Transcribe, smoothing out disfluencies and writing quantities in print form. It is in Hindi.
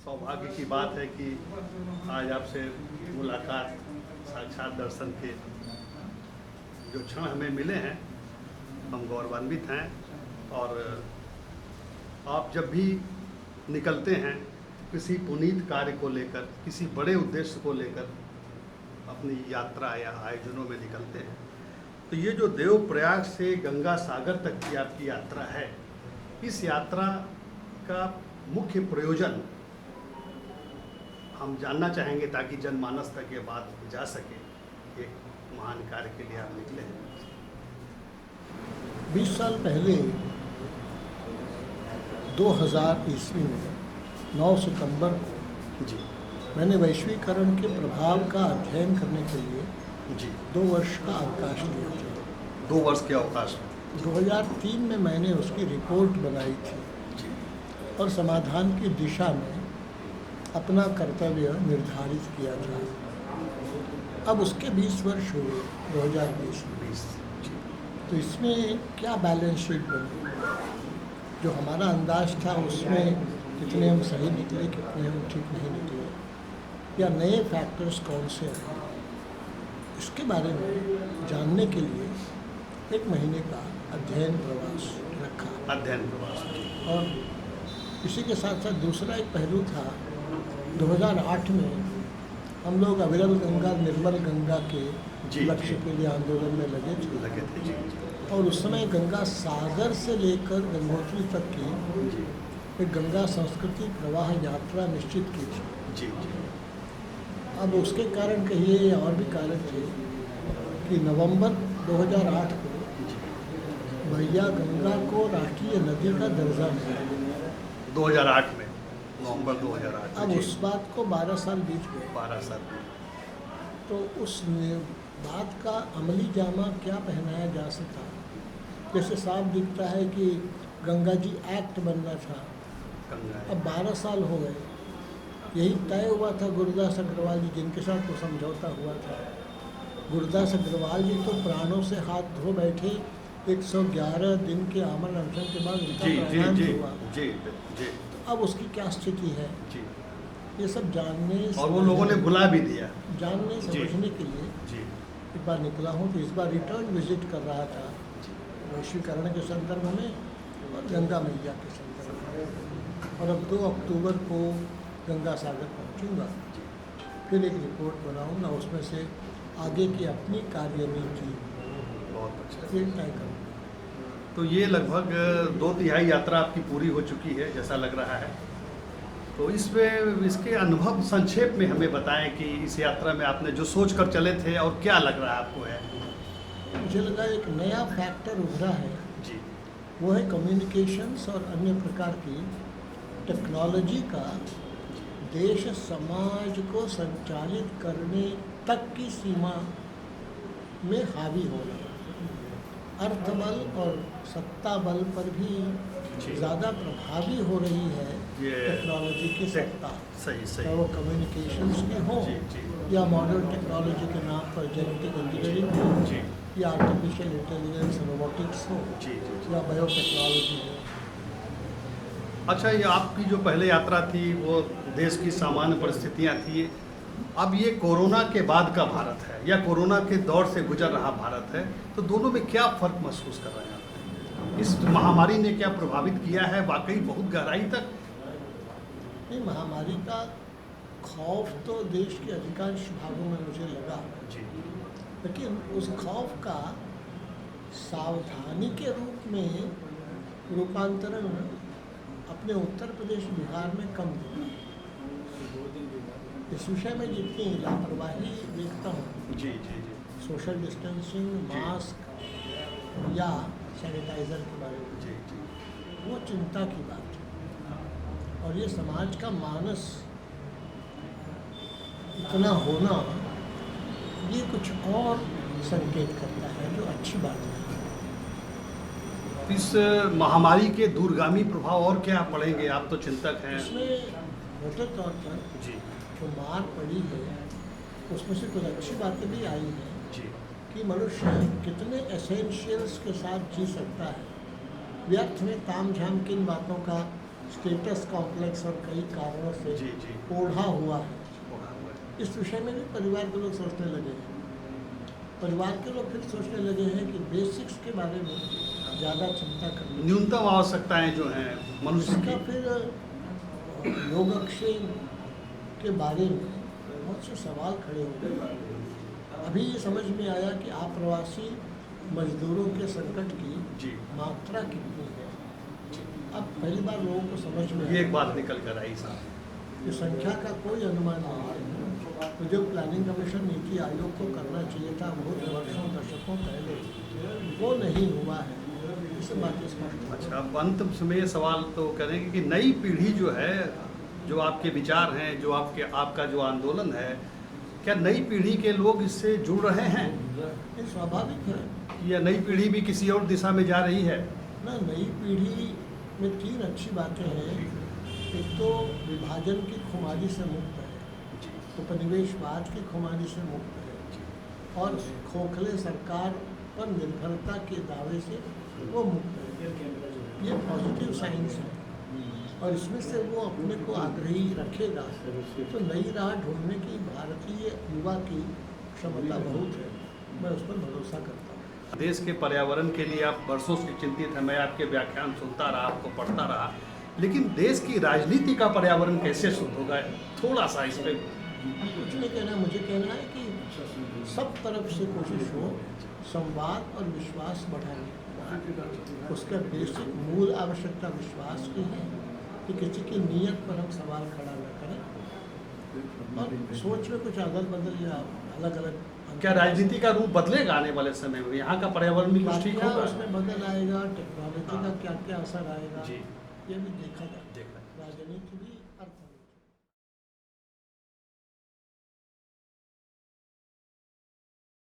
सौभाग्य की बात है कि आज आपसे मुलाकात, साक्षात दर्शन के जो क्षण हमें मिले हैं, हम गौरवान्वित हैं। और आप जब भी निकलते हैं किसी पुनीत कार्य को लेकर, किसी बड़े उद्देश्य को लेकर अपनी यात्रा या आयोजनों में निकलते हैं, तो ये जो देवप्रयाग से गंगा सागर तक की आपकी यात्रा है, इस यात्रा का मुख्य प्रयोजन हम जानना चाहेंगे ताकि जनमानस तक ये बात जा सके। एक महान कार्य के लिए आप निकले हैं। 20 साल पहले 2000 ईस्वी में 9 सितंबर को जी मैंने वैश्वीकरण के प्रभाव का अध्ययन करने के लिए जी 2 वर्ष का अवकाश लिया था। 2 वर्ष के अवकाश में 2003 में मैंने उसकी रिपोर्ट बनाई थी जी और समाधान की दिशा में अपना कर्तव्य निर्धारित किया था। अब उसके 20 वर्ष हुए 2020 में। 20 जी तो इसमें क्या बैलेंस शीट बनी, जो हमारा अंदाज था उसमें कितने हम सही निकले, कितने हम ठीक नहीं निकले, या नए फैक्टर्स कौन से हैं, इसके बारे में जानने के लिए 1 महीने का अध्ययन प्रवास रखा। अध्ययन प्रवास। और इसी के साथ साथ दूसरा एक पहलू था, 2008 में हम लोग अविरल गंगा निर्मल गंगा के जी, लक्ष्य जी। के लिए आंदोलन में लगे थे। जी और उस समय गंगा सागर से लेकर गंगोत्री तक की जी एक गंगा संस्कृति प्रवाह यात्रा निश्चित की थी। जी जी अब उसके कारण कहिए या और भी कारण थे कि नवंबर 2008 को मैया गंगा को राष्ट्रीय नदी का दर्जा मिला। 2008 में, नवंबर 2008 में। अब जी, उस बात को 12 साल बीत गए। 12 साल। तो उस बात का अमली जामा क्या पहनाया जा सका। जैसे साफ दिखता है कि गंगा जी एक्ट बनना था, गंगा अब 12 साल हो गए। यही तय हुआ था गुरुदास अग्रवाल जी, जिनके साथ वो समझौता हुआ था। गुरुदास अग्रवाल जी तो प्राणों से हाथ धो बैठे, 111 दिन के आमरण अनशन के बाद उनका जी जी प्रयाण जी हुआ। जी जी अब उसकी क्या स्थिति है, जी। ये सब जानने और वो लोगों ने बुला भी दिया। जानने जी। समझने के लिए जी एक बार निकला हूँ। तो इस बार रिटर्न विजिट कर रहा था, वैश्वीकरण के संदर्भ में और गंगा मैया के संदर्भ में। और अब 2 अक्टूबर को गंगा सागर पहुँचूँगा, फिर एक रिपोर्ट बनाऊँगा, उसमें से आगे की अपनी कार्यनीति बहुत अच्छा। फिर तय करूँगा। तो ये लगभग 2/3 यात्रा आपकी पूरी हो चुकी है जैसा लग रहा है। तो इसमें इसके अनुभव संक्षेप में हमें बताएं कि इस यात्रा में आपने जो सोच कर चले थे और क्या लग रहा है आपको है। मुझे लगा एक नया फैक्टर उभरा है, जी वो है कम्युनिकेशंस और अन्य प्रकार की टेक्नोलॉजी का देश समाज को संचालित करने तक की सीमा में हावी होना। अर्थबल और सत्ता बल पर भी जी। ज़्यादा प्रभावी हो रही है ये टेक्नोलॉजी की सत्ता, सही चाहे सही। वो कम्युनिकेशंस की हो जी जी या मॉडर्न टेक्नोलॉजी के नाम पर जेनेटिक इंजीनियरिंग हो जी या आर्टिफिशियल इंटेलिजेंस रोबोटिक्स हो जी जी। या बायोटेक्नोलॉजी हो। अच्छा, ये आपकी जो पहले यात्रा थी वो देश की सामान्य परिस्थितियाँ थी। अब ये कोरोना के बाद का भारत है या कोरोना के दौर से गुजर रहा भारत है, तो दोनों में क्या फ़र्क महसूस कर रहे हैं आप? इस महामारी ने क्या प्रभावित किया है वाकई बहुत गहराई तक? नहीं, महामारी का खौफ तो देश के अधिकांश भागों में मुझे लगा, जी लेकिन उस खौफ का सावधानी के रूप में रूपांतरण अपने उत्तर प्रदेश बिहार में कम दिखा। इस विषय में जितनी लापरवाही देखता हूँ, जी जी जी सोशल डिस्टेंसिंग, जी। मास्क या सैनिटाइज़र के बारे में, जी जी वो चिंता की बात है। और ये समाज का मानस इतना होना, ये कुछ और संकेत करता है, जो अच्छी बात है। इस महामारी के दूरगामी प्रभाव और क्या पड़ेंगे? आप तो चिंतक हैं। इसमें मोटे तौर पर जी जो मार पड़ी है, उसमें से कुछ अच्छी बातें भी आई हैं जी कि मनुष्य कितने एसेंशियल्स के साथ जी सकता है। व्यर्थ में ताम झाम किन बातों का स्टेटस कॉम्प्लेक्स और कई कारणों से जी जी ओढ़ा हुआ है। होगा हुआ है। इस विषय में भी परिवार के लोग सोचने लगे हैं। परिवार के लोग फिर सोचने लगे हैं कि बेसिक्स के बारे में ज़्यादा चिंता करनी न्यूनतम आवश्यकताएं जो हैं मनुष्य इसका की। फिर योगक्षेम के बारे में बहुत से सवाल खड़े हो गए। अभी ये समझ में आया कि आप्रवासी मजदूरों के संकट की जी मात्रा कितनी है। अब पहली बार लोगों को समझ में ये आया एक बात निकल कर आई साहब। कि संख्या का कोई अनुमान नहीं है। तो जो प्लानिंग कमीशन नीति आयोग को करना चाहिए था बहुत वर्षों दशकों पहले, वो नहीं हुआ है। इस बात स्पष्ट है। अच्छा, अब अंत में ये सवाल तो करेंगे कि नई पीढ़ी जो है, जो आपके विचार हैं, जो आपका जो आंदोलन है, क्या नई पीढ़ी के लोग इससे जुड़ रहे हैं ये स्वाभाविक है या नई पीढ़ी भी किसी और दिशा में जा रही है? ना। नई पीढ़ी में तीन अच्छी बातें हैं। एक तो विभाजन की खुमारी से मुक्त है, उपनिवेशवाद की खुमारी से मुक्त है और खोखले सरकार पर निर्भरता के दावे से वो मुक्त है। ये पॉजिटिव साइंस है और इसमें से वो अपने को आग्रही रखेगा तो नई राह ढूंढने की भारतीय युवा की क्षमता बहुत है। मैं उस पर भरोसा करता हूँ। देश के पर्यावरण के लिए आप वर्षों से चिंतित हैं। मैं आपके व्याख्यान सुनता रहा, आपको पढ़ता रहा, लेकिन देश की राजनीति का पर्यावरण कैसे शुद्ध होगा? थोड़ा सा इस पर। कुछ नहीं कहना, मुझे कहना है कि सब तरफ से कोशिश हो संवाद और विश्वास बढ़ाने की। उसका बेसिक मूल आवश्यकता विश्वास की है कि किसी की नीयत पर हम सवाल खड़ा न करें और सोच में कुछ अदल बदल या अलग अलग। क्या राजनीति का रूप बदलेगा आने वाले समय में? यहाँ का पर्यावरण भी कुछ ठीक क्या होगा? उसमें बदल आएगा, टेक्नोलॉजी का क्या क्या असर आएगा, जी ये भी देखा जाए। देखा राजनीति भी